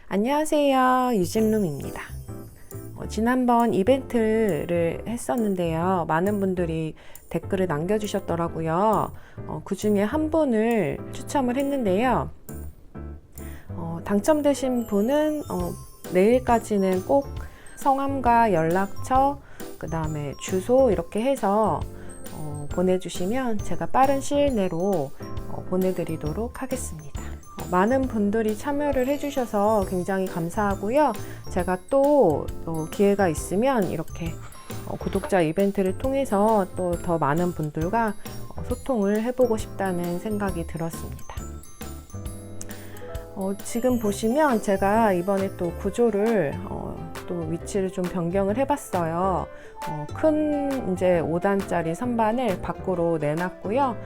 안녕하세요, 유진룸입니다. 지난번 이벤트를 했었는데요. 많은 분들이 댓글을 남겨주셨더라고요. 그 중에 한 분을 추첨을 했는데요. 당첨되신 분은 내일까지는 꼭 성함과 연락처, 그 다음에 주소 이렇게 해서 보내주시면 제가 빠른 시일 내로 보내드리도록 하겠습니다. 많은 분들이 참여를 해주셔서 굉장히 감사하고요. 제가 또 기회가 있으면 이렇게 구독자 이벤트를 통해서 또 더 많은 분들과 소통을 해보고 싶다는 생각이 들었습니다. 지금 보시면 제가 이번에 또 구조를 또 위치를 좀 변경을 해봤어요. 큰 이제 5단짜리 선반을 밖으로 내놨고요.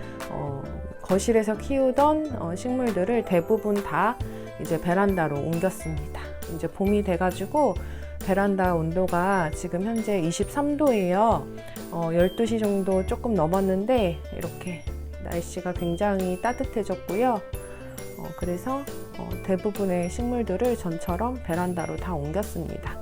거실에서 키우던 식물들을 대부분 다 이제 베란다로 옮겼습니다. 이제 봄이 돼가지고 베란다 온도가 지금 현재 23도예요. 12시 정도 조금 넘었는데 이렇게 날씨가 굉장히 따뜻해졌고요. 그래서 대부분의 식물들을 전처럼 베란다로 다 옮겼습니다.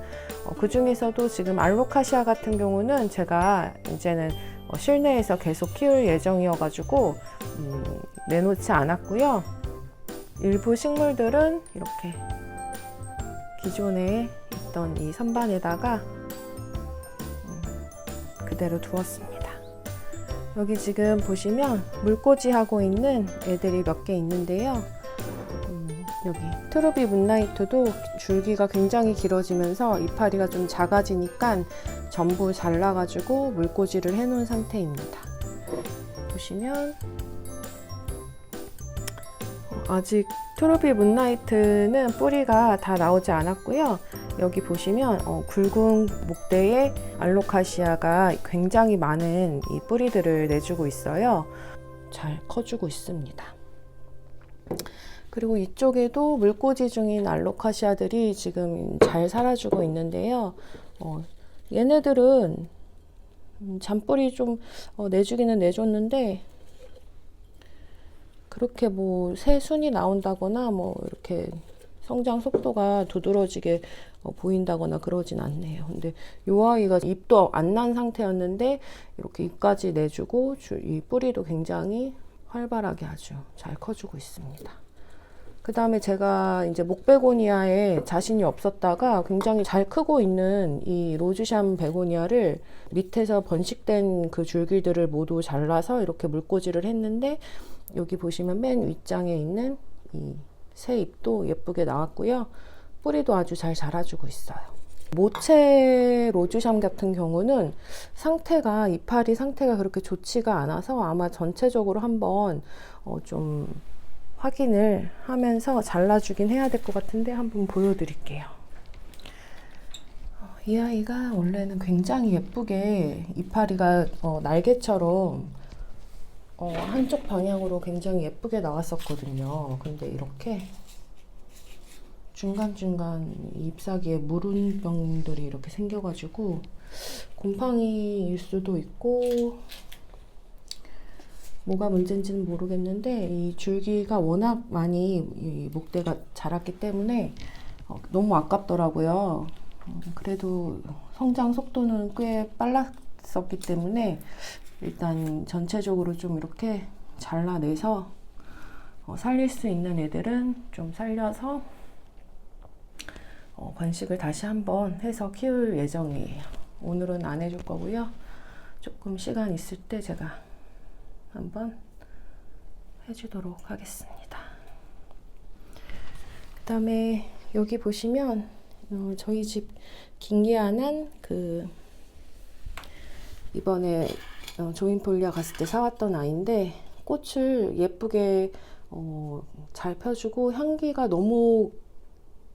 그 중에서도 지금 알로카시아 같은 경우는 제가 이제는 실내에서 계속 키울 예정이어가지고 내놓지 않았고요. 일부 식물들은 이렇게 기존에 있던 이 선반에다가 그대로 두었습니다. 여기 지금 보시면 물꽂이 하고 있는 애들이 몇 개 있는데요. 여기 트루비 문나이트도 줄기가 굉장히 길어지면서 이파리가 좀 작아지니까 전부 잘라가지고 물꽂이를 해놓은 상태입니다. 보시면 아직 트루비 문나이트는 뿌리가 다 나오지 않았고요. 여기 보시면 굵은 목대의 알로카시아가 굉장히 많은 이 뿌리들을 내주고 있어요. 잘 커주고 있습니다. 그리고 이쪽에도 물꽂이 중인 알로카시아들이 지금 잘 살아주고 있는데요. 얘네들은 잔뿌리 좀 내주기는 내줬는데 그렇게 뭐 새 순이 나온다거나 뭐 이렇게 성장 속도가 두드러지게 보인다거나 그러진 않네요. 근데 이 아이가 잎도 안 난 상태였는데 이렇게 잎까지 내주고 이 뿌리도 굉장히 활발하게 아주 잘 커주고 있습니다. 그 다음에 제가 이제 목베고니아에 자신이 없었다가 굉장히 잘 크고 있는 이 로즈샴 베고니아를 밑에서 번식된 그 줄기들을 모두 잘라서 이렇게 물꽂이를 했는데 여기 보시면 맨 윗장에 있는 이 새 잎도 예쁘게 나왔고요. 뿌리도 아주 잘 자라주고 있어요. 모체 로즈샴 같은 경우는 이파리 상태가 그렇게 좋지가 않아서 아마 전체적으로 한번 좀 확인을 하면서 잘라주긴 해야 될 것 같은데 한번 보여드릴게요. 이 아이가 원래는 굉장히 예쁘게 이파리가 날개처럼 한쪽 방향으로 굉장히 예쁘게 나왔었거든요. 근데 이렇게 중간중간 잎사귀에 물운병들이 이렇게 생겨가지고 곰팡이일 수도 있고 뭐가 문제인지는 모르겠는데 이 줄기가 워낙 많이 이 목대가 자랐기 때문에 너무 아깝더라고요. 그래도 성장 속도는 꽤 빨랐었기 때문에 일단 전체적으로 좀 이렇게 잘라내서 살릴 수 있는 애들은 좀 살려서 번식을 다시 한번 해서 키울 예정이에요. 오늘은 안 해줄 거고요. 조금 시간 있을 때 제가 한번 해주도록 하겠습니다. 그 다음에 여기 보시면 저희 집 긴기아는 이번에 조인폴리아 갔을 때 사왔던 아이인데 꽃을 예쁘게 잘 펴주고 향기가 너무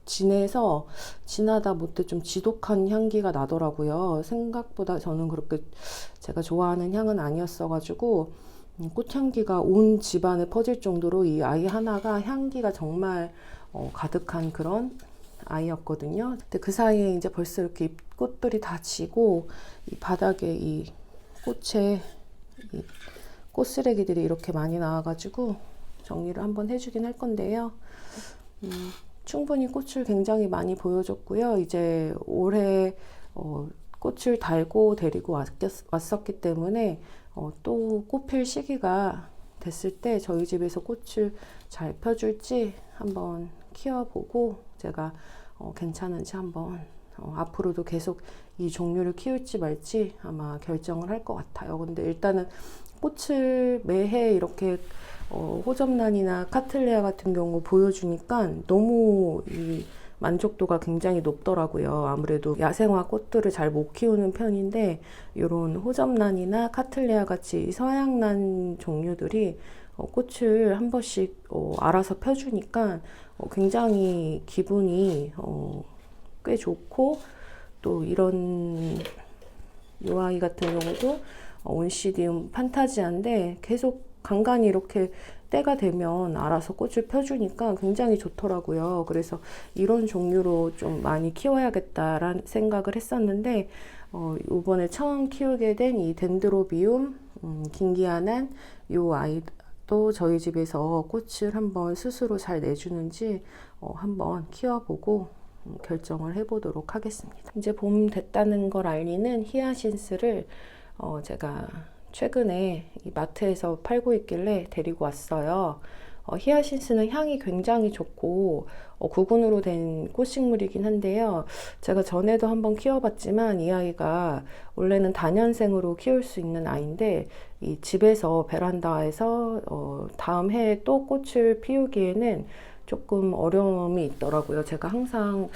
진해서 진하다 못해 좀 지독한 향기가 나더라고요. 생각보다 저는 그렇게 제가 좋아하는 향은 아니었어가지고 꽃향기가 온 집안에 퍼질 정도로 이 아이 하나가 향기가 정말 가득한 그런 아이였거든요. 근데 그 사이에 이제 벌써 이렇게 꽃들이 다 지고 이 바닥에 이 꽃에 이 꽃쓰레기들이 이렇게 많이 나와가지고 정리를 한번 해주긴 할 건데요. 충분히 꽃을 굉장히 많이 보여줬고요. 이제 올해 꽃을 달고 데리고 왔었기 때문에 또 꽃필 시기가 됐을 때 저희 집에서 꽃을 잘 펴줄지 한번 키워보고 제가 괜찮은지 한번 앞으로도 계속 이 종류를 키울지 말지 아마 결정을 할 것 같아요. 근데 일단은 꽃을 매해 이렇게 호접란이나 카틀레아 같은 경우 보여주니까 너무 이 만족도가 굉장히 높더라고요. 아무래도 야생화 꽃들을 잘 못 키우는 편인데 이런 호접란이나 카틀레아 같이 서양란 종류들이 꽃을 한 번씩 알아서 펴주니까 굉장히 기분이 꽤 좋고, 또 이런 요 아이 같은 경우도 온시디움 판타지아인데 계속 간간히 이렇게 때가 되면 알아서 꽃을 펴주니까 굉장히 좋더라고요. 그래서 이런 종류로 좀 많이 키워야겠다라는 생각을 했었는데 이번에 처음 키우게 된 이 덴드로비움 긴기아난 요 아이도 저희 집에서 꽃을 한번 스스로 잘 내주는지 한번 키워보고 결정을 해보도록 하겠습니다. 이제 봄 됐다는 걸 알리는 히아신스를 제가 최근에 이 마트에서 팔고 있길래 데리고 왔어요. 히아신스는 향이 굉장히 좋고 구근으로 된 꽃식물이긴 한데요. 제가 전에도 한번 키워봤지만 이 아이가 원래는 다년생으로 키울 수 있는 아이인데 이 집에서 베란다에서 다음 해에 또 꽃을 피우기에는 조금 어려움이 있더라고요. 제가 항상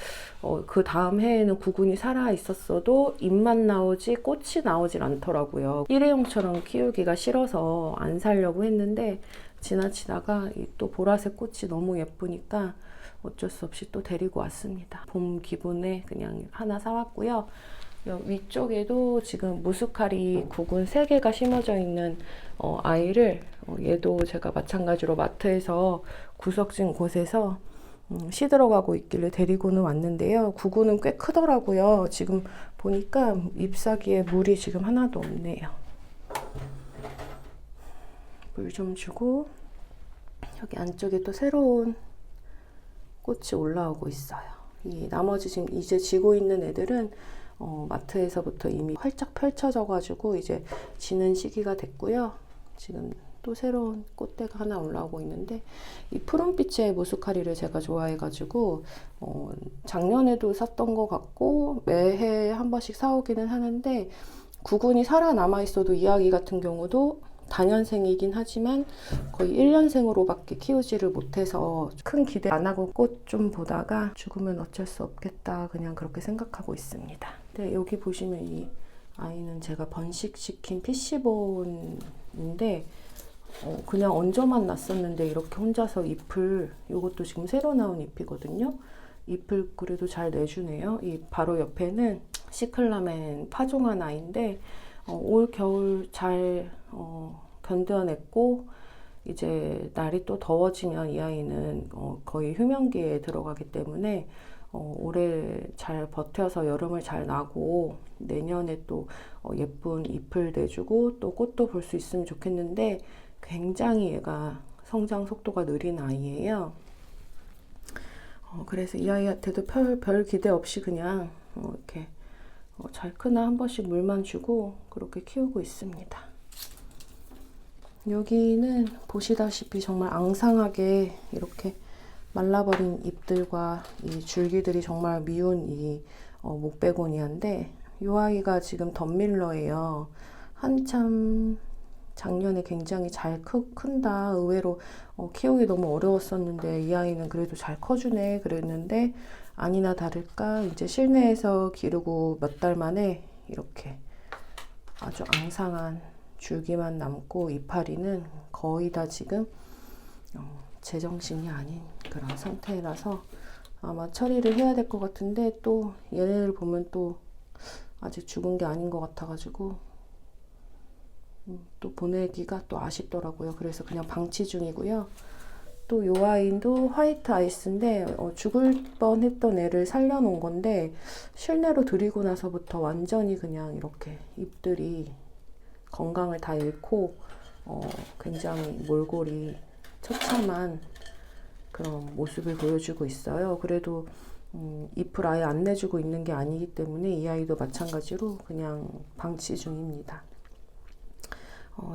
그 다음 해에는 구근이 살아 있었어도 잎만 나오지 꽃이 나오질 않더라고요. 일회용처럼 키우기가 싫어서 안 사려고 했는데 지나치다가 또 보라색 꽃이 너무 예쁘니까 어쩔 수 없이 또 데리고 왔습니다. 봄 기분에 그냥 하나 사왔고요. 위쪽에도 지금 무스카리 구근 3개가 심어져 있는 아이를 얘도 제가 마찬가지로 마트에서 구석진 곳에서 시들어가고 있길래 데리고는 왔는데요. 구근은 꽤 크더라고요. 지금 보니까 잎사귀에 물이 지금 하나도 없네요. 물 좀 주고 여기 안쪽에 또 새로운 꽃이 올라오고 있어요. 이 나머지 지금 이제 지고 있는 애들은 마트에서부터 이미 활짝 펼쳐져 가지고 이제 지는 시기가 됐고요. 지금 또 새로운 꽃대가 하나 올라오고 있는데 이 푸른빛의 무스카리를 제가 좋아해 가지고 작년에도 샀던 것 같고 매해 한 번씩 사오기는 하는데 구근이 살아남아 있어도 이 아기 같은 경우도 다년생이긴 하지만 거의 1년생으로밖에 키우지를 못해서 큰 기대 안 하고 꽃 좀 보다가 죽으면 어쩔 수 없겠다 그냥 그렇게 생각하고 있습니다. 근데 여기 보시면 이 아이는 제가 번식시킨 피시본인데 그냥 얹어만 놨었는데 이렇게 혼자서 잎을, 이것도 지금 새로 나온 잎이거든요. 잎을 그래도 잘 내주네요. 이 바로 옆에는 시클라멘 파종한 아이인데 올 겨울 잘 견뎌냈고 이제 날이 또 더워지면 이 아이는 거의 휴면기에 들어가기 때문에 올해 잘 버텨서 여름을 잘 나고 내년에 또 예쁜 잎을 내주고 또 꽃도 볼 수 있으면 좋겠는데 굉장히 얘가 성장 속도가 느린 아이예요. 그래서 이 아이한테도 별 기대 없이 그냥 이렇게 잘 크나 한 번씩 물만 주고 그렇게 키우고 있습니다. 여기는 보시다시피 정말 앙상하게 이렇게 말라버린 잎들과 이 줄기들이 정말 미운 이 목베고니아인데 이 아이가 지금 덤밀러예요. 한참 작년에 굉장히 잘 큰다. 의외로 키우기 너무 어려웠었는데 이 아이는 그래도 잘 커주네 그랬는데 아니나 다를까 이제 실내에서 기르고 몇 달 만에 이렇게 아주 앙상한 줄기만 남고 이파리는 거의 다 지금 제정신이 아닌 그런 상태라서 아마 처리를 해야 될 것 같은데 또 얘네들 보면 또 아직 죽은 게 아닌 것 같아가지고 또 보내기가 또 아쉽더라고요. 그래서 그냥 방치 중이고요. 또 요 아이도 화이트 아이스인데 죽을 뻔했던 애를 살려놓은 건데 실내로 들이고 나서부터 완전히 그냥 이렇게 잎들이 건강을 다 잃고 굉장히 몰골이 처참한 그런 모습을 보여주고 있어요. 그래도 잎을 아예 안 내주고 있는 게 아니기 때문에 이 아이도 마찬가지로 그냥 방치 중입니다.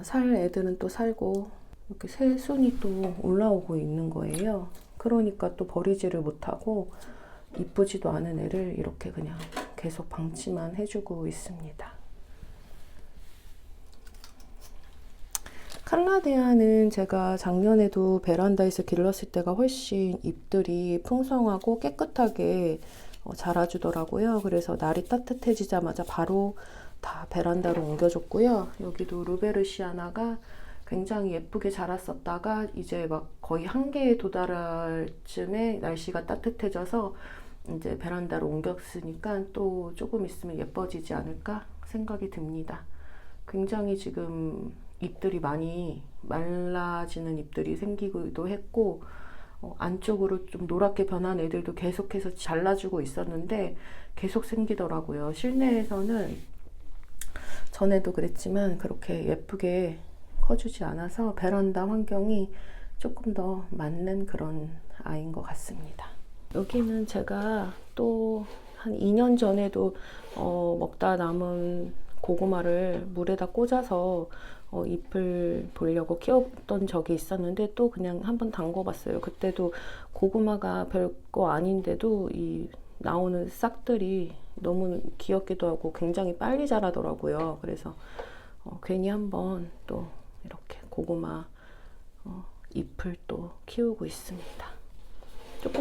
살 애들은 또 살고 이렇게 새순이 또 올라오고 있는 거예요. 그러니까 또 버리지를 못하고 이쁘지도 않은 애를 이렇게 그냥 계속 방치만 해주고 있습니다. 칼라데아는 제가 작년에도 베란다에서 길렀을 때가 훨씬 잎들이 풍성하고 깨끗하게 자라주더라고요. 그래서 날이 따뜻해지자마자 바로 다 베란다로 옮겨줬고요. 여기도 루베르시아나가 굉장히 예쁘게 자랐었다가 이제 막 거의 한계에 도달할 쯤에 날씨가 따뜻해져서 이제 베란다로 옮겼으니까 또 조금 있으면 예뻐지지 않을까 생각이 듭니다. 굉장히 지금 잎들이 많이 말라지는 잎들이 생기기도 했고 안쪽으로 좀 노랗게 변한 애들도 계속해서 잘라주고 있었는데 계속 생기더라고요. 실내에서는 전에도 그랬지만 그렇게 예쁘게 커주지 않아서 베란다 환경이 조금 더 맞는 그런 아이인 것 같습니다. 여기는 제가 또 한 2년 전에도 먹다 남은 고구마를 물에다 꽂아서 잎을 보려고 키웠던 적이 있었는데 또 그냥 한번 담궈봤어요. 그때도 고구마가 별거 아닌데도 이 나오는 싹들이 너무 귀엽기도 하고 굉장히 빨리 자라더라고요. 그래서 괜히 한번 또 이렇게 고구마 잎을 또 키우고 있습니다.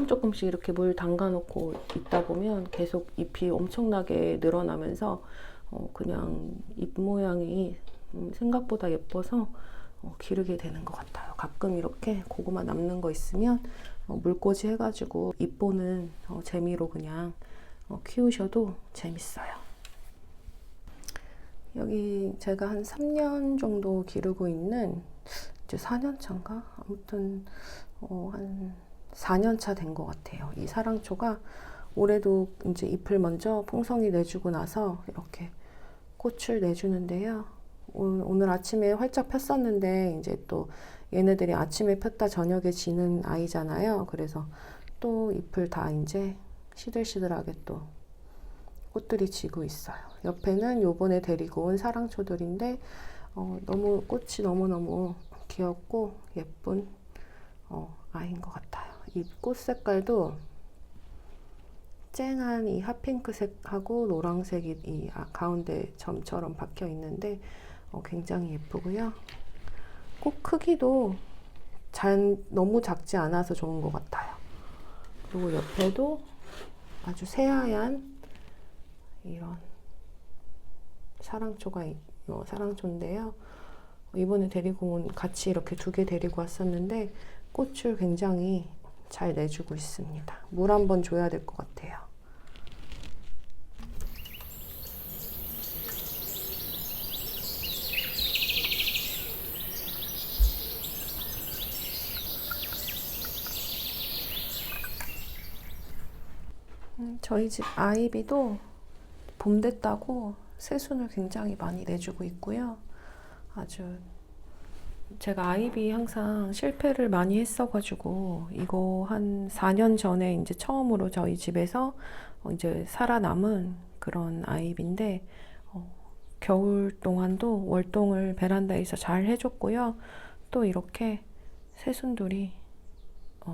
조금씩 이렇게 물 담가 놓고 있다 보면 계속 잎이 엄청나게 늘어나면서 그냥 잎 모양이 생각보다 예뻐서 기르게 되는 것 같아요. 가끔 이렇게 고구마 남는 거 있으면 물꽂이 해가지고 잎 보는 재미로 그냥 키우셔도 재밌어요. 여기 제가 한 3년 정도 기르고 있는 이제 4년 차인가? 아무튼 한 4년 차 된 것 같아요. 이 사랑초가 올해도 이제 잎을 먼저 풍성히 내주고 나서 이렇게 꽃을 내주는데요. 오늘 아침에 활짝 폈었는데 이제 또 얘네들이 아침에 폈다 저녁에 지는 아이잖아요. 그래서 또 잎을 다 이제 시들시들하게 또 꽃들이 지고 있어요. 옆에는 요번에 데리고 온 사랑초들인데 너무 꽃이 너무너무 귀엽고 예쁜 아이인 것 같아요. 이 꽃 색깔도 쨍한 이 핫핑크색하고 노란색이 이 가운데 점처럼 박혀 있는데 굉장히 예쁘고요. 꽃 크기도 너무 작지 않아서 좋은 것 같아요. 그리고 옆에도 아주 새하얀 이런 사랑초인데요. 이번에 데리고 온 같이 이렇게 2개 데리고 왔었는데 꽃을 굉장히 잘 내주고 있습니다. 물 한번 줘야 될 것 같아요. 저희 집 아이비도 봄 됐다고 새순을 굉장히 많이 내주고 있고요. 아주 제가 아이비 항상 실패를 많이 했어가지고 이거 한 4년 전에 이제 처음으로 저희 집에서 이제 살아남은 그런 아이비인데 겨울 동안도 월동을 베란다에서 잘 해줬고요. 또 이렇게 새순들이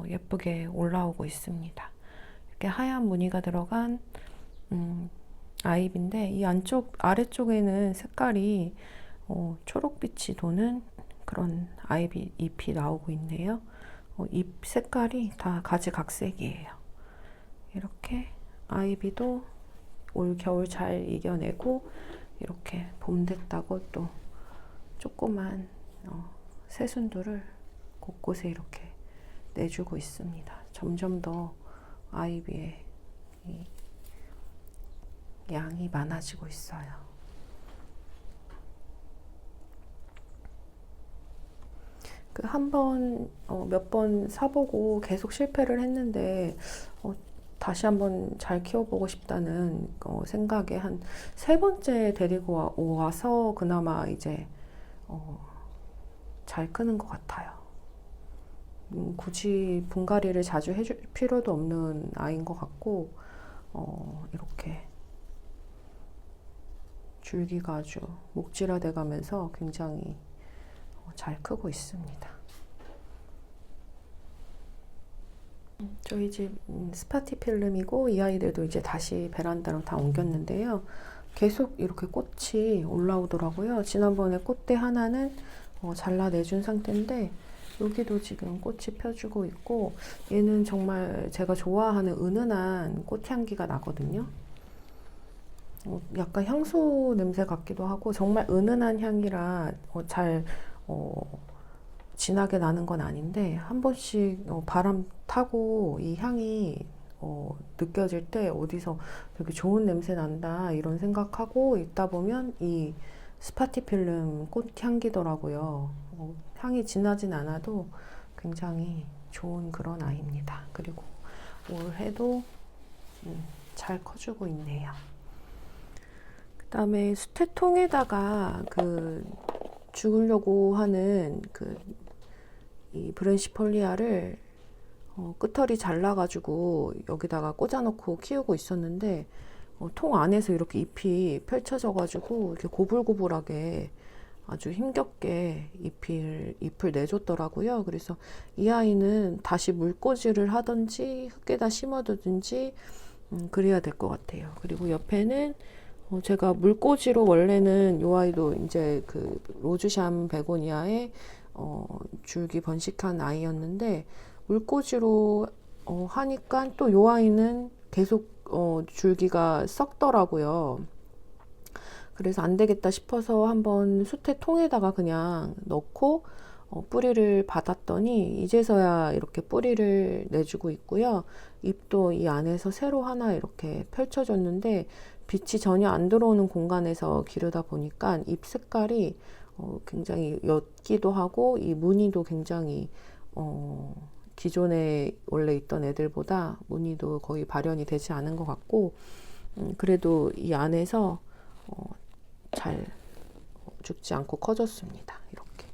예쁘게 올라오고 있습니다. 이렇게 하얀 무늬가 들어간 아이비인데 이 아래쪽에는 색깔이 초록빛이 도는 그런 아이비 잎이 나오고 있네요. 잎 색깔이 다 가지각색이에요. 이렇게 아이비도 올 겨울 잘 이겨내고 이렇게 봄 됐다고 또 조그만 새순들을 곳곳에 이렇게 내주고 있습니다. 점점 더 아이비의 이 양이 많아지고 있어요. 몇 번 사보고 계속 실패를 했는데 다시 한번 잘 키워보고 싶다는 생각에 한 3번째 데리고 와서 그나마 이제 잘 크는 것 같아요. 굳이 분갈이를 자주 해줄 필요도 없는 아이인 것 같고, 이렇게 줄기가 아주 목질화돼 가면서 굉장히 잘 크고 있습니다. 저희 집 스파티필름이고, 이 아이들도 이제 다시 베란다로 다 옮겼는데요. 계속 이렇게 꽃이 올라오더라고요. 지난번에 꽃대 하나는 잘라내준 상태인데, 여기도 지금 꽃이 펴주고 있고, 얘는 정말 제가 좋아하는 은은한 꽃향기가 나거든요. 약간 향수 냄새 같기도 하고, 정말 은은한 향이라 잘 진하게 나는 건 아닌데, 한 번씩 바람 타고 이 향이 느껴질 때 어디서 되게 좋은 냄새 난다 이런 생각하고 있다 보면 이 스파티필름 꽃 향기더라고요. 향이 진하진 않아도 굉장히 좋은 그런 아이입니다. 그리고 올해도 잘 커주고 있네요. 그 다음에 수태통에다가 죽으려고 하는 이 브랜시폴리아를 끝털이 잘라가지고 여기다가 꽂아놓고 키우고 있었는데, 통 안에서 이렇게 잎이 펼쳐져가지고 이렇게 고불고불하게 아주 힘겹게 잎을 내줬더라고요. 그래서 이 아이는 다시 물꽂이를 하든지 흙에다 심어두든지 그래야 될 것 같아요. 그리고 옆에는 제가 물꽂이로, 원래는 이 아이도 이제 로즈샴 베고니아의 줄기 번식한 아이였는데, 물꽂이로 하니까 또 이 아이는 계속 줄기가 썩더라고요. 그래서 안 되겠다 싶어서 한번 수태통에다가 그냥 넣고 뿌리를 받았더니 이제서야 이렇게 뿌리를 내주고 있고요. 잎도 이 안에서 새로 하나 이렇게 펼쳐졌는데, 빛이 전혀 안 들어오는 공간에서 기르다 보니까 잎 색깔이 굉장히 옅기도 하고, 이 무늬도 굉장히 기존에 원래 있던 애들보다 무늬도 거의 발현이 되지 않은 것 같고, 그래도 이 안에서 잘 죽지 않고 커졌습니다. 이렇게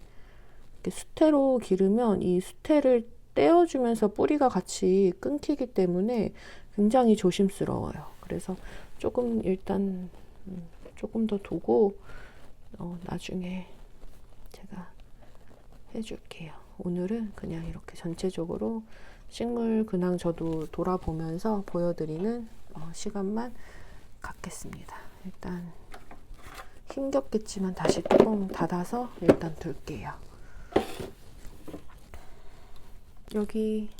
수태로 기르면 이 수태를 떼어주면서 뿌리가 같이 끊기기 때문에 굉장히 조심스러워요. 그래서 조금 일단 조금 더 두고 나중에 제가 해줄게요. 오늘은 그냥 이렇게 전체적으로 식물 근황 저도 돌아보면서 보여드리는 시간만 갖겠습니다. 일단 힘겹겠지만 다시 뚜껑 닫아서 일단 둘게요. 여기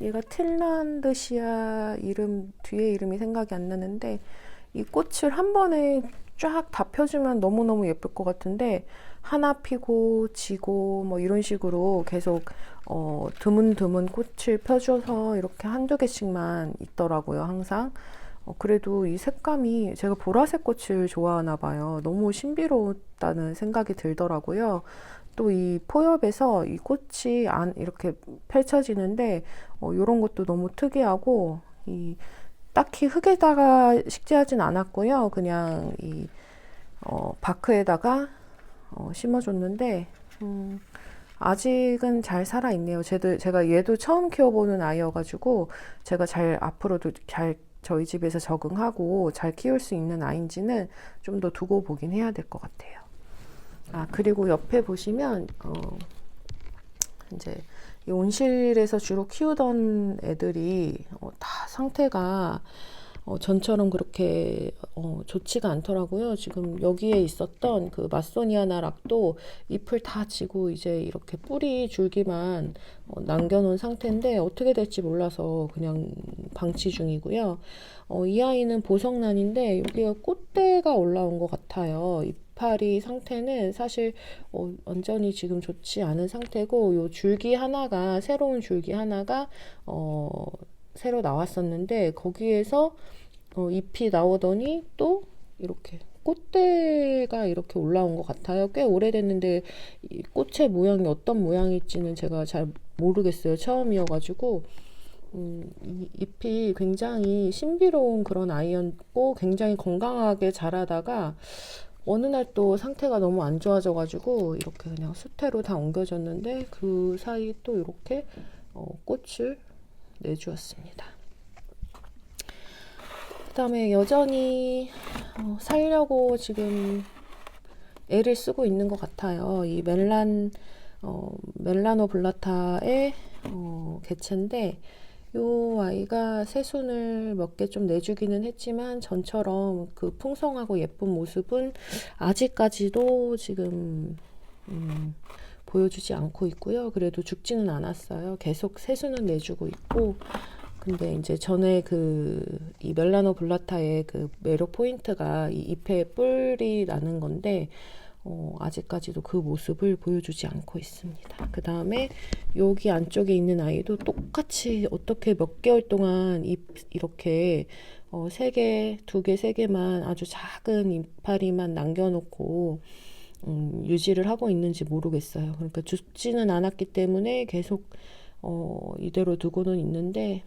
얘가 틸란드시아 뒤에 이름이 생각이 안 나는데, 이 꽃을 한 번에 쫙 다 펴주면 너무너무 예쁠 것 같은데, 하나 피고 지고 뭐 이런 식으로 계속 드문드문 꽃을 펴줘서 이렇게 한두 개씩만 있더라고요, 항상. 그래도 이 색감이, 제가 보라색 꽃을 좋아하나 봐요. 너무 신비롭다는 생각이 들더라고요. 또 이 포엽에서 이 꽃이 이렇게 펼쳐지는데, 이런 것도 너무 특이하고, 딱히 흙에다가 식재하진 않았고요. 그냥 이 바크에다가 심어줬는데, 아직은 잘 살아있네요. 제가 얘도 처음 키워보는 아이여가지고, 제가 앞으로도 저희 집에서 적응하고 잘 키울 수 있는 아이인지는 좀 더 두고 보긴 해야 될 것 같아요. 그리고 옆에 보시면, 이제 이 온실에서 주로 키우던 애들이 다 상태가 전처럼 그렇게 좋지가 않더라고요. 지금 여기에 있었던 그 마소니아나 락도 잎을 다 지고 이제 이렇게 뿌리 줄기만 남겨놓은 상태인데, 어떻게 될지 몰라서 그냥 방치 중이고요. 이 아이는 보석란인데 여기가 꽃대가 올라온 것 같아요. 이파리 상태는 사실 완전히 지금 좋지 않은 상태고, 요 새로운 줄기 하나가 새로 나왔었는데, 거기에서 잎이 나오더니 또 이렇게 꽃대가 이렇게 올라온 것 같아요. 꽤 오래됐는데 이 꽃의 모양이 어떤 모양일지는 제가 잘 모르겠어요. 처음이어가지고. 이 잎이 굉장히 신비로운 그런 아이였고, 굉장히 건강하게 자라다가 어느 날 또 상태가 너무 안 좋아져가지고 이렇게 그냥 수태로 다 옮겨졌는데 그 사이 또 이렇게 꽃을 내주었습니다. 그 다음에 여전히 살려고 지금 애를 쓰고 있는 것 같아요. 이 멜라노 블라타의 개체인데 요 아이가 새순을 몇 개 좀 내주기는 했지만 전처럼 그 풍성하고 예쁜 모습은 아직까지도 지금 보여주지 않고 있고요. 그래도 죽지는 않았어요. 계속 새순은 내주고 있고, 근데 이제 전에 이 멜라노 블라타의 그 매력 포인트가 이 잎에 뿔이 나는 건데 아직까지도 그 모습을 보여주지 않고 있습니다. 그 다음에 여기 안쪽에 있는 아이도 똑같이 어떻게 몇 개월 동안 이렇게 3개, 2개, 3개만 아주 작은 이파리만 남겨놓고 유지를 하고 있는지 모르겠어요. 그러니까 죽지는 않았기 때문에 계속 이대로 두고는 있는데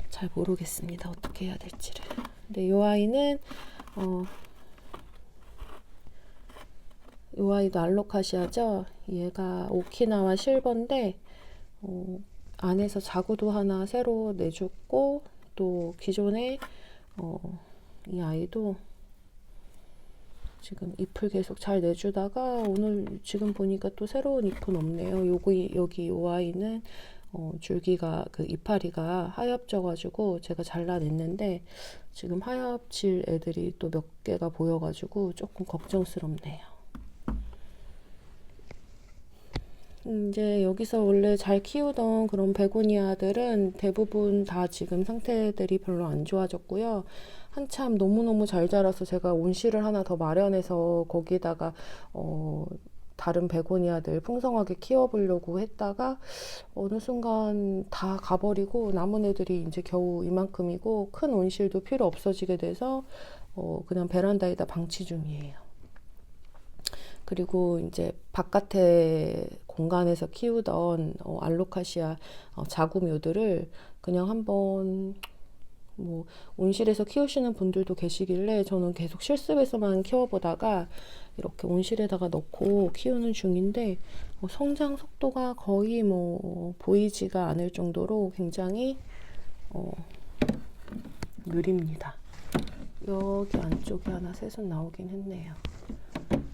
잘 모르겠습니다. 어떻게 해야 될지를. 근데 이 아이는 이 아이도 알로카시아죠. 얘가 오키나와 실버인데 안에서 자구도 하나 새로 내줬고, 또 기존에 이 아이도 지금 잎을 계속 잘 내주다가 오늘 지금 보니까 또 새로운 잎은 없네요. 여기 이 아이는 줄기가 그 이파리가 하엽져 가지고 제가 잘라냈는데 지금 하엽질 애들이 또 몇 개가 보여 가지고 조금 걱정스럽네요. 이제 여기서 원래 잘 키우던 그런 베고니아들은 대부분 다 지금 상태들이 별로 안 좋아졌고요. 한참 너무너무 잘 자라서 제가 온실을 하나 더 마련해서 거기다가 다른 베고니아들 풍성하게 키워보려고 했다가 어느 순간 다 가버리고 남은 애들이 이제 겨우 이만큼이고 큰 온실도 필요 없어지게 돼서 그냥 베란다에다 방치 중이에요. 그리고 이제 바깥에 공간에서 키우던 알로카시아 자구묘들을 그냥 한번 뭐 온실에서 키우시는 분들도 계시길래 저는 계속 실습에서만 키워보다가 이렇게 온실에다가 넣고 키우는 중인데 성장 속도가 거의 뭐 보이지가 않을 정도로 굉장히 느립니다. 여기 안쪽에 하나 새순 나오긴 했네요.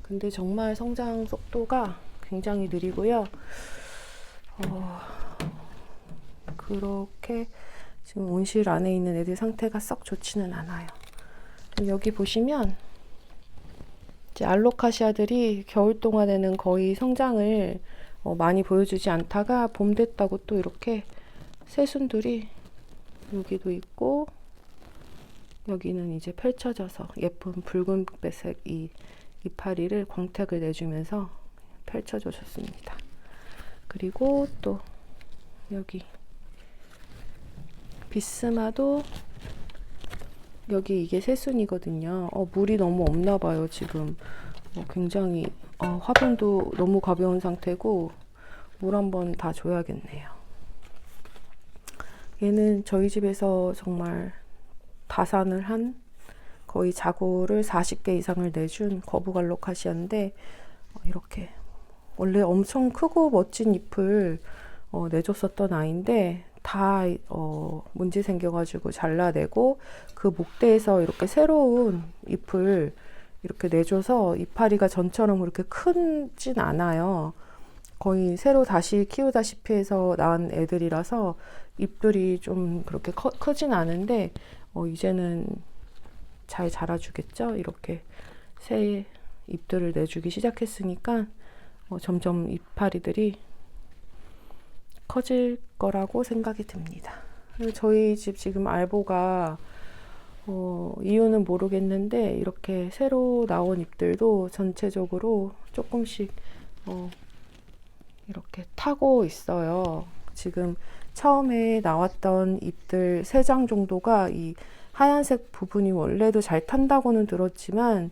근데 정말 성장 속도가 굉장히 느리고요. 그렇게 지금 온실 안에 있는 애들 상태가 썩 좋지는 않아요. 여기 보시면 이제 알로카시아들이 겨울 동안에는 거의 성장을 많이 보여주지 않다가 봄 됐다고 또 이렇게 새순들이 여기도 있고 여기는 이제 펼쳐져서 예쁜 붉은색 이 이파리를 광택을 내주면서 펼쳐주셨습니다. 그리고 또 여기 비스마도 여기 이게 새순이거든요. 물이 너무 없나 봐요. 지금 굉장히 화분도 너무 가벼운 상태고 물 한번 다 줘야겠네요. 얘는 저희 집에서 정말 다산을 한 거의 자구를 40개 이상을 내준 거북알로카시아인데 이렇게 원래 엄청 크고 멋진 잎을 내줬었던 아이인데 다 문제 생겨가지고 잘라내고 그 목대에서 이렇게 새로운 잎을 이렇게 내줘서 이파리가 전처럼 그렇게 크진 않아요. 거의 새로 다시 키우다시피 해서 낳은 애들이라서 잎들이 좀 그렇게 크진 않은데 이제는 잘 자라주겠죠. 이렇게 새 잎들을 내주기 시작했으니까 점점 이파리들이 커질 거라고 생각이 듭니다. 저희 집 지금 알보가 이유는 모르겠는데 이렇게 새로 나온 잎들도 전체적으로 조금씩 이렇게 타고 있어요. 지금 처음에 나왔던 잎들 3장 정도가 이 하얀색 부분이 원래도 잘 탄다고는 들었지만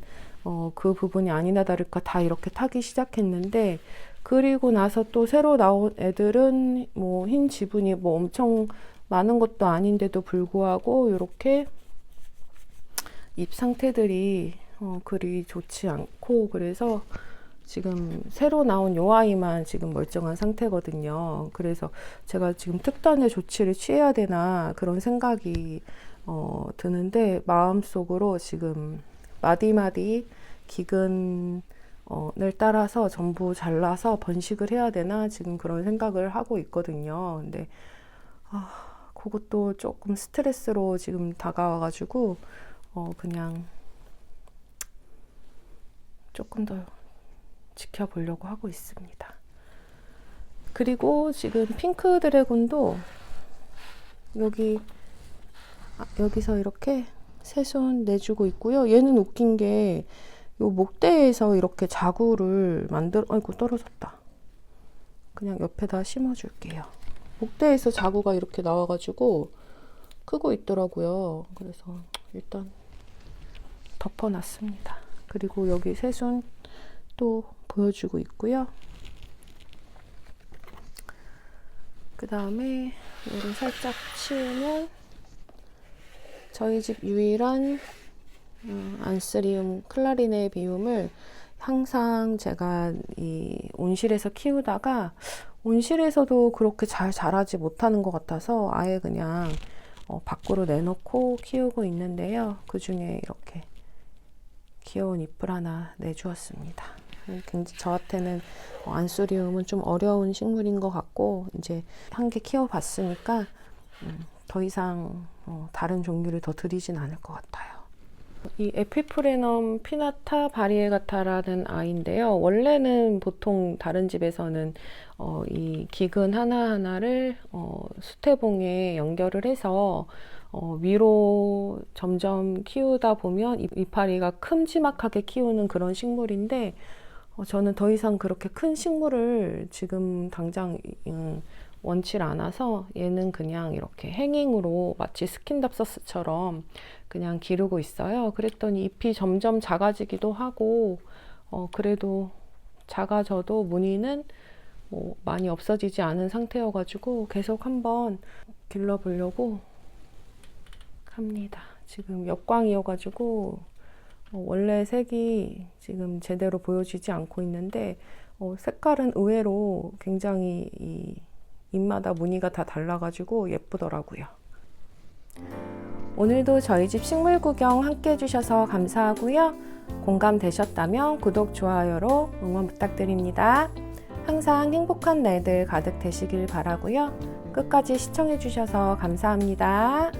그 부분이 아니나 다를까 다 이렇게 타기 시작했는데 그리고 나서 또 새로 나온 애들은 뭐 흰 지분이 뭐 엄청 많은 것도 아닌데도 불구하고 이렇게 잎 상태들이 그리 좋지 않고, 그래서 지금 새로 나온 요 아이만 지금 멀쩡한 상태거든요. 그래서 제가 지금 특단의 조치를 취해야 되나 그런 생각이 드는데, 마음속으로 지금 마디마디 기근을 따라서 전부 잘라서 번식을 해야 되나 지금 그런 생각을 하고 있거든요. 근데 그것도 조금 스트레스로 지금 다가와가지고 그냥 조금 더 지켜보려고 하고 있습니다. 그리고 지금 핑크 드래곤도 여기서 이렇게 새순 내주고 있고요. 얘는 웃긴 게 요 목대에서 이렇게 자구를 아이고 떨어졌다. 그냥 옆에다 심어줄게요. 목대에서 자구가 이렇게 나와가지고 크고 있더라고요. 그래서 일단 덮어놨습니다. 그리고 여기 새순 또 보여주고 있고요. 그 다음에 얘를 살짝 치우면 저희 집 유일한 안스리움 클라리네비움을 항상 제가 이 온실에서 키우다가 온실에서도 그렇게 잘 자라지 못하는 것 같아서 아예 그냥 밖으로 내놓고 키우고 있는데요. 그 중에 이렇게 귀여운 잎을 하나 내주었습니다. 굉장히 저한테는 안스리움은 좀 어려운 식물인 것 같고, 이제 한 개 키워봤으니까 더 이상 다른 종류를 더 드리진 않을 것 같아요. 이 에피프레넘 피나타 바리에가타라는 아이인데요. 원래는 보통 다른 집에서는 이 기근 하나하나를 수태봉에 연결을 해서 위로 점점 키우다 보면 이파리가 큼지막하게 키우는 그런 식물인데, 저는 더 이상 그렇게 큰 식물을 지금 당장 원치 않아서 얘는 그냥 이렇게 행잉으로 마치 스킨답서스처럼 그냥 기르고 있어요. 그랬더니 잎이 점점 작아지기도 하고, 그래도 작아져도 무늬는 많이 없어지지 않은 상태여가지고 계속 한번 길러보려고 합니다. 지금 역광이어가지고 원래 색이 지금 제대로 보여지지 않고 있는데, 색깔은 의외로 굉장히 이 잎마다 무늬가 다 달라가지고 예쁘더라고요. 오늘도 저희 집 식물 구경 함께 해주셔서 감사하고요. 공감되셨다면 구독, 좋아요로 응원 부탁드립니다. 항상 행복한 날들 가득 되시길 바라고요. 끝까지 시청해주셔서 감사합니다.